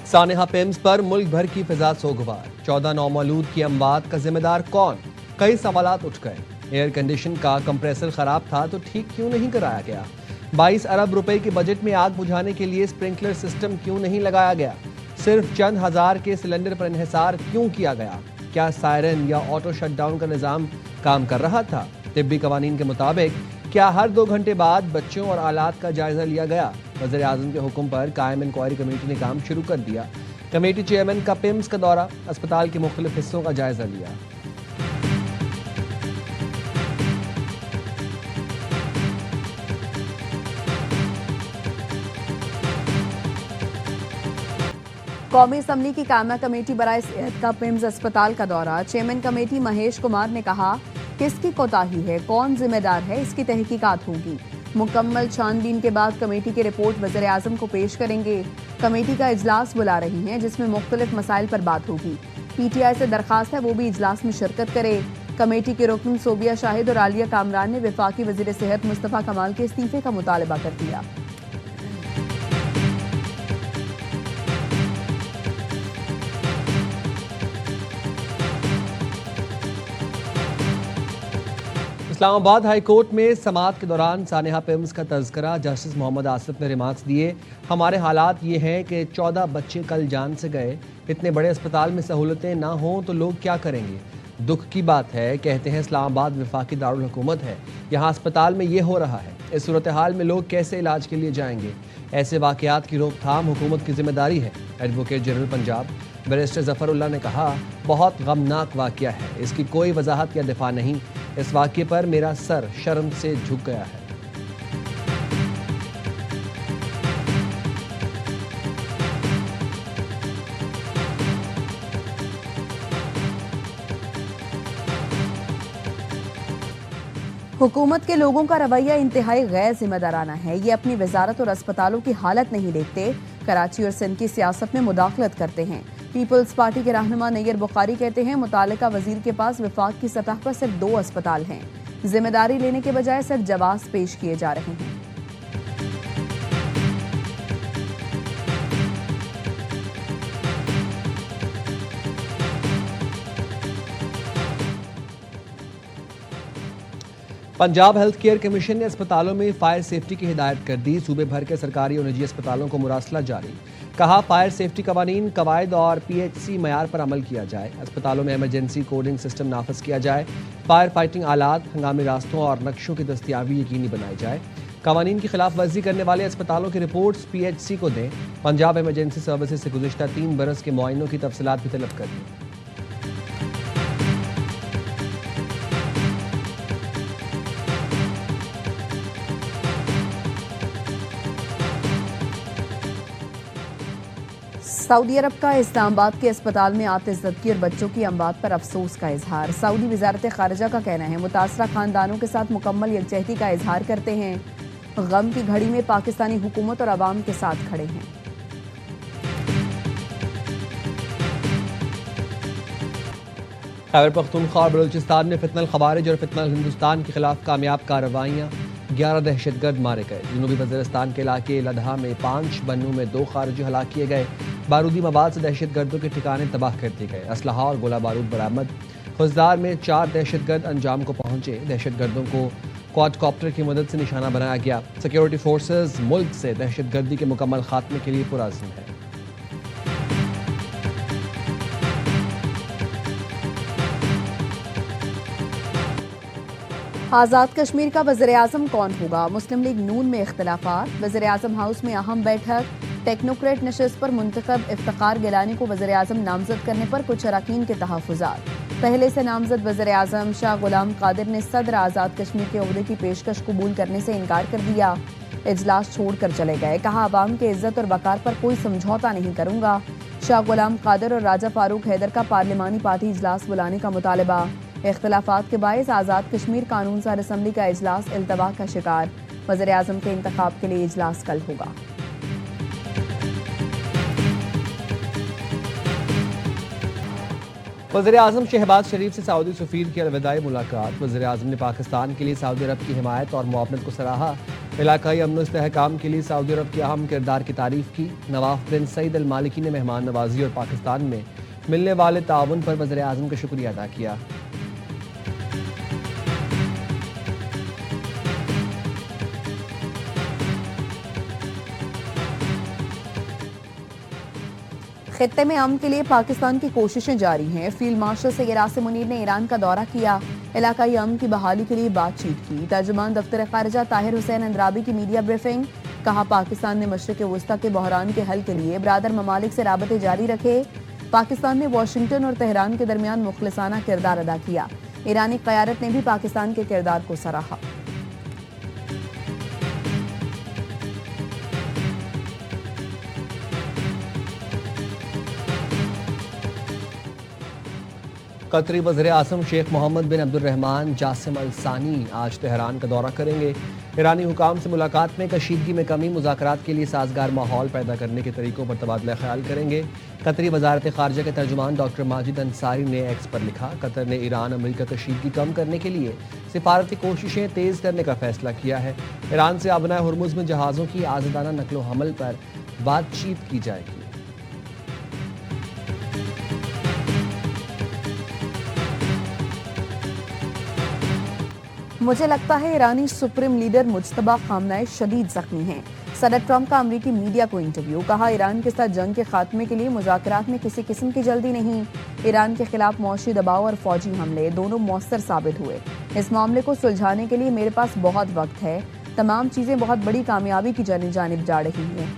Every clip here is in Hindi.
सानेहा पिम्स पर मुल्क भर की फिजा सोगवार। 14 नौमौलूद की अमवात का जिम्मेदार कौन? कई सवालात उठ गए। एयर कंडीशन का कंप्रेसर खराब था तो ठीक क्यों नहीं कराया गया? 22 अरब रुपए के बजट में आग बुझाने के लिए स्प्रिंकलर सिस्टम क्यों नहीं लगाया गया? सिर्फ चंद हजार के सिलेंडर पर इन्हिसार क्यों किया गया? क्या सायरन या ऑटो शटडाउन का निज़ाम काम कर रहा था? तिब्बी कवानीन के मुताबिक क्या हर 2 घंटे बाद बच्चों और आलात का जायजा लिया गया? वज़ीर आज़म के हुक्म पर कायम इंक्वायरी कमेटी ने काम शुरू कर दिया। कमेटी चेयरमैन का पिम्स का दौरा, अस्पताल के मुख्तलिफ हिस्सों का जायजा लिया। कौमी असम्बली की कायमा कमेटी बराए सेहत का पिम्स अस्पताल का दौरा। चेयरमैन कमेटी महेश कुमार ने कहा, किसकी कोताही है, कौन जिम्मेदार है, इसकी तहकीकात होगी। मुकम्मल छानबीन के बाद कमेटी की रिपोर्ट वज़ीर आज़म को पेश करेंगे। कमेटी का इजलास बुला रही हैं जिसमें मुख्तलिफ मसाइल पर बात होगी। PTI से दरखास्त है वो भी इजलास में शिरकत करे। कमेटी के रुकन सोबिया शाहिद और आलिया कामरान ने वफाकी वज़ीर सेहत मुस्तफ़ा कमाल के इस्तीफे का मुतालबा कर दिया। इस्लामाबाद हाई कोर्ट में समाअत के दौरान सानेहा पिम्स का तज़किरा। जस्टिस मोहम्मद आसिफ ने रिमार्क्स दिए, हमारे हालात ये हैं कि 14 बच्चे कल जान से गए। इतने बड़े अस्पताल में सहूलतें ना हों तो लोग क्या करेंगे? दुख की बात है, कहते हैं इस्लामाबाद वफाकी दारुल हुकूमत है, यहाँ अस्पताल में ये हो रहा है। इस सूरत हाल में लोग कैसे इलाज के लिए जाएंगे? ऐसे वाक़यात की रोकथाम हुकूमत की जिम्मेदारी है। Advocate general Punjab barrister Zafarullah ने कहा, बहुत गमनाक वाक़या है, इसकी कोई वजाहत या दिफा नहीं। इस वाक़ये पर मेरा सर शर्म से झुक गया है। हुकूमत के लोगों का रवैया इंतहाई गैर जिम्मेदाराना है। ये अपनी वजारत और अस्पतालों की हालत नहीं देखते, कराची और सिंध की सियासत में मुदाखलत करते हैं। पीपल्स पार्टी के रहनुमा नैयर बुखारी कहते हैं, मुतालिका वजीर के पास वफाक की सतह पर सिर्फ 2 अस्पताल हैं। जिम्मेदारी लेने के बजाय सिर्फ जवाब पेश किए जा रहे हैं। पंजाब हेल्थ केयर कमीशन ने अस्पतालों में फायर सेफ्टी की हिदायत कर दी। सूबे भर के सरकारी और निजी अस्पतालों को मुरासला जारी। कहा, फायर सेफ्टी कवानीन, कवायद और PHC मयार पर अमल किया जाए। अस्पतालों में इमरजेंसी कोडिंग सिस्टम नाफज किया जाए। फायर फाइटिंग आलात, हंगामी रास्तों और नक्शों की दस्तियाबी यकीनी बनाई जाए। कवानीन की खिलाफ वर्जी करने वाले अस्पतालों की रिपोर्ट्स PHC को दें। पंजाब इमरजेंसी सर्विसेज से गुज़िश्ता 3 बरस के मुआयनों की तफसीलात भी तलब कर दी। सऊदी अरब का इस्लामाबाद के अस्पताल में आतिशज़दगी और बच्चों की अमवात पर अफसोस का इजहार। सऊदी वजारत खारजा का कहना है, मुतासरा खानदानों के साथ मुकम्मल यकजहती का इजहार करते हैं। गम की घड़ी में पाकिस्तानी हुकूमत और अवाम के साथ खड़े हैं। खैबर पख्तूनख्वा और बलूचिस्तान में फितनल खवारिज और फितनल हिंदुस्तान के खिलाफ कामयाब कार्रवाइयाँ। 11 दहशतगर्द मारे गए। जनूबी वज़ीरिस्तान के इलाके लदहा में 5, बन्नू में 2 खारजी हलाक किए गए। बारूदी मवाद से दहशतगर्दों के ठिकाने तबाह कर दिए गए। असलहा और गोला बारूद बरामद। खुजदार में 4 दहशतगर्द अंजाम को पहुंचे। दहशतगर्दों को क्वाडकॉप्टर की मदद से निशाना बनाया गया। सिक्योरिटी फोर्सेज मुल्क से दहशतगर्दी के मुकम्मल खात्मे के लिए पुरअज़्म है। आज़ाद कश्मीर का वज़ीर आज़म कौन होगा? मुस्लिम लीग नून में इख्तिलाफात। वज़ीर आज़म हाउस में अहम बैठक। टेक्नोक्रेट नशिस्त पर मुंतखब इफ्तिखार गिलानी को वज़ीर आज़म नामजद करने पर कुछ अरकान के तहफ़्फ़ुज़ात। पहले से नामजद वज़ीर आज़म शाह गुलाम कादिर ने सदर आज़ाद कश्मीर के ओहदे की पेशकश कबूल करने से इनकार कर दिया। इजलास छोड़कर चले गए। कहा, अवाम के इज्जत और वकार पर कोई समझौता नहीं करूंगा। शाह गुलाम कादिर और राजा फारूक हैदर का पार्लिमानी पार्टी इजलास बुलाने का मुतालबा। इख्तिलाफात के बायस आज़ाद कश्मीर कानून साज असम्बली का इजलास इल्तवा का शिकार। वज़ीर आज़म के इंतखाब के लिए इजलास कल होगा। वज़ीर आज़म शहबाज शरीफ से सऊदी सफ़ीर की अलविदाई मुलाकात। वज़ीर आज़म ने पाकिस्तान के लिए सऊदी अरब की हिमायत और मुआवनत को सराहा। इलाकाई अमन इस्तेहकाम के लिए सऊदी अरब के अहम किरदार की तारीफ की। नवाफ बिन सईद अल मालिकी ने मेहमान नवाजी और पाकिस्तान में मिलने वाले ताउन पर वज़ीर आज़म का शुक्रिया अदा किया। खित्ते में अमन के लिए पाकिस्तान की कोशिशें जारी हैं। फील्ड मार्शल सैयद आसिम मुनीर ने ईरान का दौरा किया, इलाकाई अमन की बहाली के लिए बातचीत की। तर्जुमान दफ्तर खारिजा ताहिर हुसैन अंद्राबी की मीडिया ब्रीफिंग। कहा, पाकिस्तान ने मशरिक़ वस्ता के बहरान के हल के लिए ब्रादर ममालिक से राबते जारी रखे। पाकिस्तान ने वाशिंगटन और तेहरान के दरमियान मुखलिसाना किरदार अदा किया। ईरानी क़यादत ने भी पाकिस्तान के किरदार को सराहा। कतरी वज़ीर आज़म शेख मोहम्मद बिन अब्दुर्रहमान जासिम अल सानी आज तेहरान का दौरा करेंगे। ईरानी हुकाम से मुलाकात में कशीदगी में कमी, मुज़ाकरात के लिए साजगार माहौल पैदा करने के तरीकों पर तबादला ख्याल करेंगे। कतरी वज़ारत ख़ारिजा के तर्जुमान डॉक्टर माजिद अंसारी ने एक्स पर लिखा, कतर ने ईरान अमरीका कशीदगी कम करने के लिए सिफारती कोशिशें तेज़ करने का फैसला किया है। ईरान से आबनाए हुर्मुज़ में जहाज़ों की आज़ादाना नकलो हमल पर बातचीत की जाएगी। मुझे लगता है ईरानी सुप्रीम लीडर मुज्तबा खामनाई शदीद जख्मी हैं। सदर ट्रंप का अमरीकी मीडिया को इंटरव्यू। कहा, ईरान के साथ जंग के खात्मे के लिए मुज़ाकरात में किसी किस्म की जल्दी नहीं। ईरान के खिलाफ मौशी दबाव और फौजी हमले दोनों मौसर साबित हुए। इस मामले को सुलझाने के लिए मेरे पास बहुत वक्त है। तमाम चीज़ें बहुत बड़ी कामयाबी की जानिब जा रही हैं।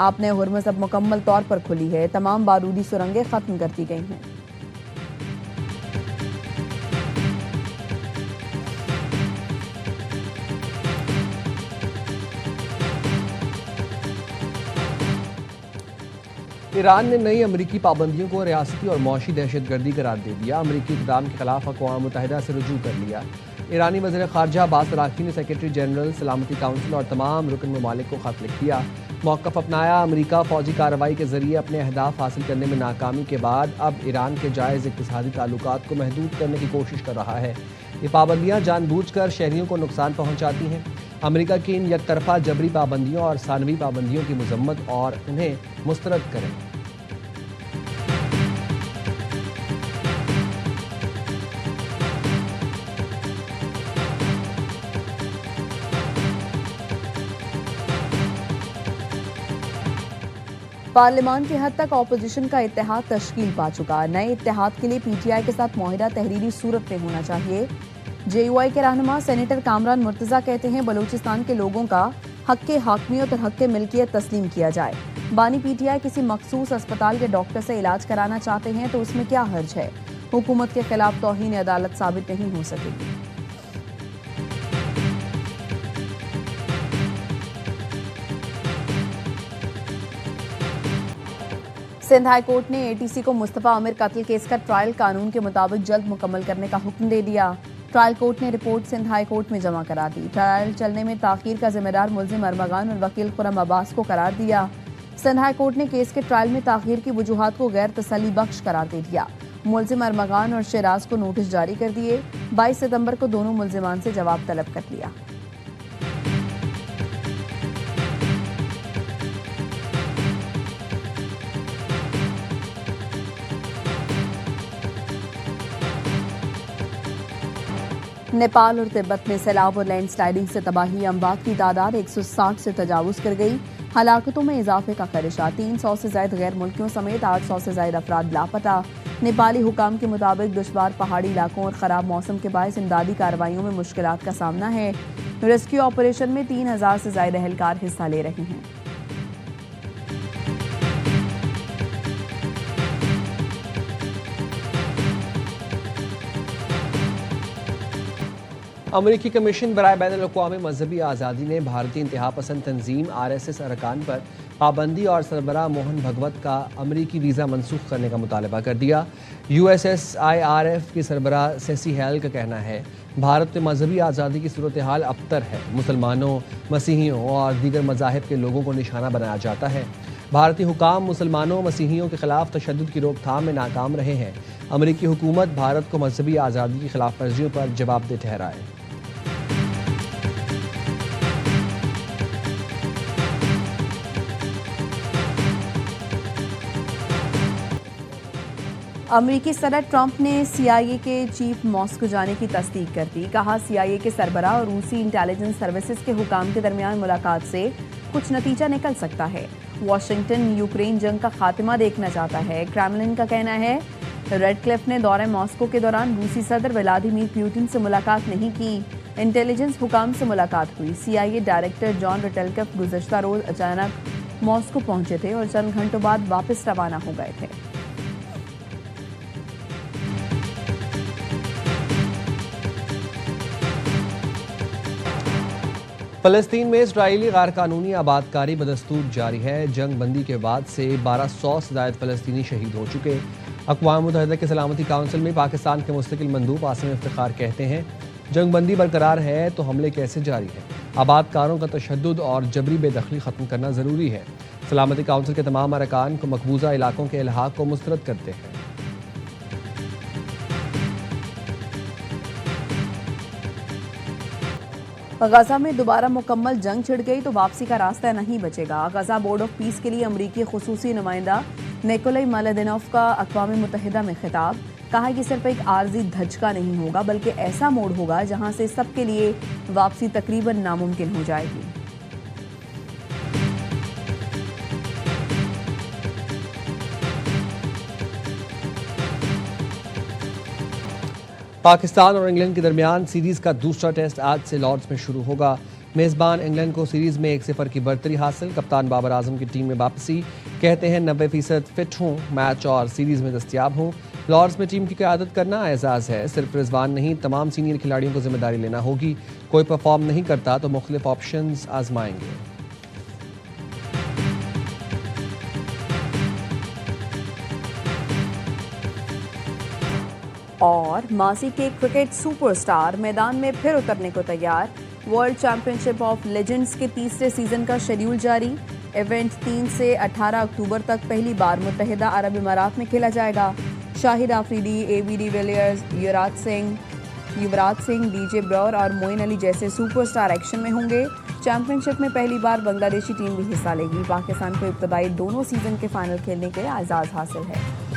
आपने हुर्मुज़ अब मुकम्मल तौर पर खुली है। तमाम बारूदी सुरंगें ख़त्म कर दी गई हैं। ईरान ने नई अमरीकी पाबंदियों को रियासती और मौशी दहशतगर्दी करार दे दिया। अमरीकी इक़दाम के खिलाफ अक़वाम मुत्तहिदा से रुजू कर लिया। ईरानी वज़ीर ख़ारिजा अब्बास अराग़ची ने सेक्रेटरी जनरल सलामती काउंसिल और तमाम रुकन ममालिक को ख़त लिख दिया। मौक़िफ़ अपनाया, अमरीका फ़ौजी कार्रवाई के ज़रिए अपने अहदाफ हासिल करने में नाकामी के बाद अब ईरान के जायज़ इक़्तिसादी ताल्लुकात को महदूद करने की कोशिश कर रहा है। ये पाबंदियाँ जानबूझकर शहरियों को नुकसान पहुँचाती हैं। अमरीका की इन यकतरफा जबरी पाबंदियों और सानवी पाबंदियों की मज़म्मत और उन्हें मुस्तरद करें। पार्लियामान की हद तक ऑपोजिशन का इत्तेहाद तश्कील पा चुका। नए इत्तेहाद के लिए पीटीआई के साथ मुआहिदा तहरीरी सूरत में होना चाहिए। जेयूआई के रहनुमा सेनेटर कामरान मुर्तज़ा कहते हैं, बलूचिस्तान के लोगों का हक़ हाकमियत और हक़ मिल्कियत तस्लीम किया जाए। बानी पीटीआई किसी मखसूस अस्पताल के डॉक्टर से इलाज कराना चाहते हैं तो उसमें क्या हर्ज है। हुकूमत के खिलाफ तौहीन अदालत साबित नहीं हो सकेगी। सिंध हाई कोर्ट ने एटीसी को मुस्तफा आमिर कत्ल केस का ट्रायल कानून के मुताबिक जल्द मुकम्मल करने का हुक्म दे दिया। ट्रायल कोर्ट ने रिपोर्ट सिंध हाई कोर्ट में जमा करा दी। ट्रायल चलने में ताखीर का जिम्मेदार मुल्जिम अरमगान और वकील खुरम अब्बास को करार दिया। सिंध हाई कोर्ट ने केस के ट्रायल में ताखीर की वजूहात को गैर तसल्ली बख्श करार दे दिया। मुल्जिम अरमगान और शहराज को नोटिस जारी कर दिए। 22 सितंबर को दोनों मुल्जिमान से जवाब तलब कर लिया। नेपाल और तिब्बत में सैलाब और लैंडस्लाइडिंग से तबाही, अमवात की तादाद 160 से तजावुज कर गई। हलाकतों में इजाफे का खदशा। 300 से ज्यादा गैर मुल्कियों समेत 800 से ज्यादा अफराद लापता। नेपाली हुकाम के मुताबिक दुश्वार पहाड़ी इलाकों और खराब मौसम के बायस इमदादी कार्रवाइयों में मुश्किलात का सामना है। रेस्क्यू ऑपरेशन में 3000 से ज्यादा एहलकार हिस्सा ले रहे हैं। अमरीकी कमीशन बराए बैनुल-अक़वामी मजहबी आज़ादी ने भारतीय इंतहा पसंद तंजीम RSS अरकान पर पाबंदी और सरबराह मोहन भगवत का अमरीकी वीज़ा मनसूख करने का मुतालबा कर दिया। USSIRF की सरबराह सेसी हेल का कहना है, भारत में मजहबी आज़ादी की सूरत हाल अबतर है। मुसलमानों, मसीहियों और दीगर मज़ाहिब के लोगों को निशाना बनाया जाता है। भारतीय हुकाम मुसलमानों, मसीहियों के खिलाफ तशद्दुद की रोकथाम में नाकाम रहे हैं। अमरीकी हुकूमत भारत को मजहबी आज़ादी की खिलाफ वर्जियों पर जवाबदेह ठहराए। अमेरिकी सदर ट्रंप ने CIA के चीफ मॉस्को जाने की तस्दीक कर दी। कहा CIA के सरबराह और रूसी इंटेलिजेंस सर्विसेज के हुकाम के दरमियान मुलाकात से कुछ नतीजा निकल सकता है। वॉशिंगटन यूक्रेन जंग का खात्मा देखना चाहता है। क्रेमलिन का कहना है रेडक्लिफ ने दौरे मॉस्को के दौरान रूसी सदर व्लादिमीर पुतिन से मुलाकात नहीं की। इंटेलिजेंस हुकाम से मुलाकात हुई। CIA डायरेक्टर जॉन रटेलकफ गुज़श्ता रोज अचानक मॉस्को पहुंचे थे और चंद घंटों बाद वापस रवाना हो गए थे। फलस्तीन में इजरायली गैर कानूनी आबादकारी बदस्तूर जारी है। जंग बंदी के बाद से 1200 से ज़ायद फलस्तीनी शहीद हो चुके। अक़वाम मुत्तहिदा के सलामती काउंसिल में पाकिस्तान के मुस्तकिल मंदूब आसिम इफ्तिखार कहते हैं जंग बंदी बरकरार है तो हमले कैसे जारी हैं। आबादकारों का तशद्दुद और जबरी बेदखली ख़त्म करना ज़रूरी है। सलामती काउंसिल के तमाम अरकान को मकबूजा इलाकों के इल्हाक़ को मुस्तरद करते हैं। गजा में दोबारा मुकम्मल जंग छिड़ गई तो वापसी का रास्ता नहीं बचेगा। गजा बोर्ड ऑफ पीस के लिए अमरीकी खुसूसी नुमाइंदा निकोलाई मालादिनोव का अक़वाम मुत्तहिदा में खिताब। कहा कि सिर्फ एक आर्जी धचका नहीं होगा बल्कि ऐसा मोड़ होगा जहां से सबके लिए वापसी तकरीबन नामुमकिन हो जाएगी। पाकिस्तान और इंग्लैंड के दरमियान सीरीज का दूसरा टेस्ट आज से लॉर्ड्स में शुरू होगा। मेज़बान इंग्लैंड को सीरीज में 1-0 की बढ़तरी हासिल। कप्तान बाबर आजम की टीम में वापसी। कहते हैं 90% फिट हूँ, मैच और सीरीज में दस्तयाब हूँ। लॉर्ड्स में टीम की क़यादत करना एजाज़ है। सिर्फ रिजवान नहीं, तमाम सीनियर खिलाड़ियों को जिम्मेदारी लेना होगी। कोई परफॉर्म नहीं करता तो मुख्तलिफ ऑप्शंस आजमाएंगे। और मासी के क्रिकेट सुपरस्टार मैदान में फिर उतरने को तैयार। वर्ल्ड चैंपियनशिप ऑफ लेजेंड्स के तीसरे सीजन का शेड्यूल जारी। इवेंट 3 से 18 अक्टूबर तक पहली बार मुत्तहिदा अरब इमारात में खेला जाएगा। Shahid Afridi, AB de Villiers, Yuvraj Singh, DJ ब्रॉर और मोइन अली जैसे सुपरस्टार एक्शन में होंगे। चैंपियनशिप में पहली बार बांग्लादेशी टीम भी हिस्सा लेगी। पाकिस्तान को इब्तदाई दोनों सीजन के फाइनल खेलने के एजाज़ हासिल है।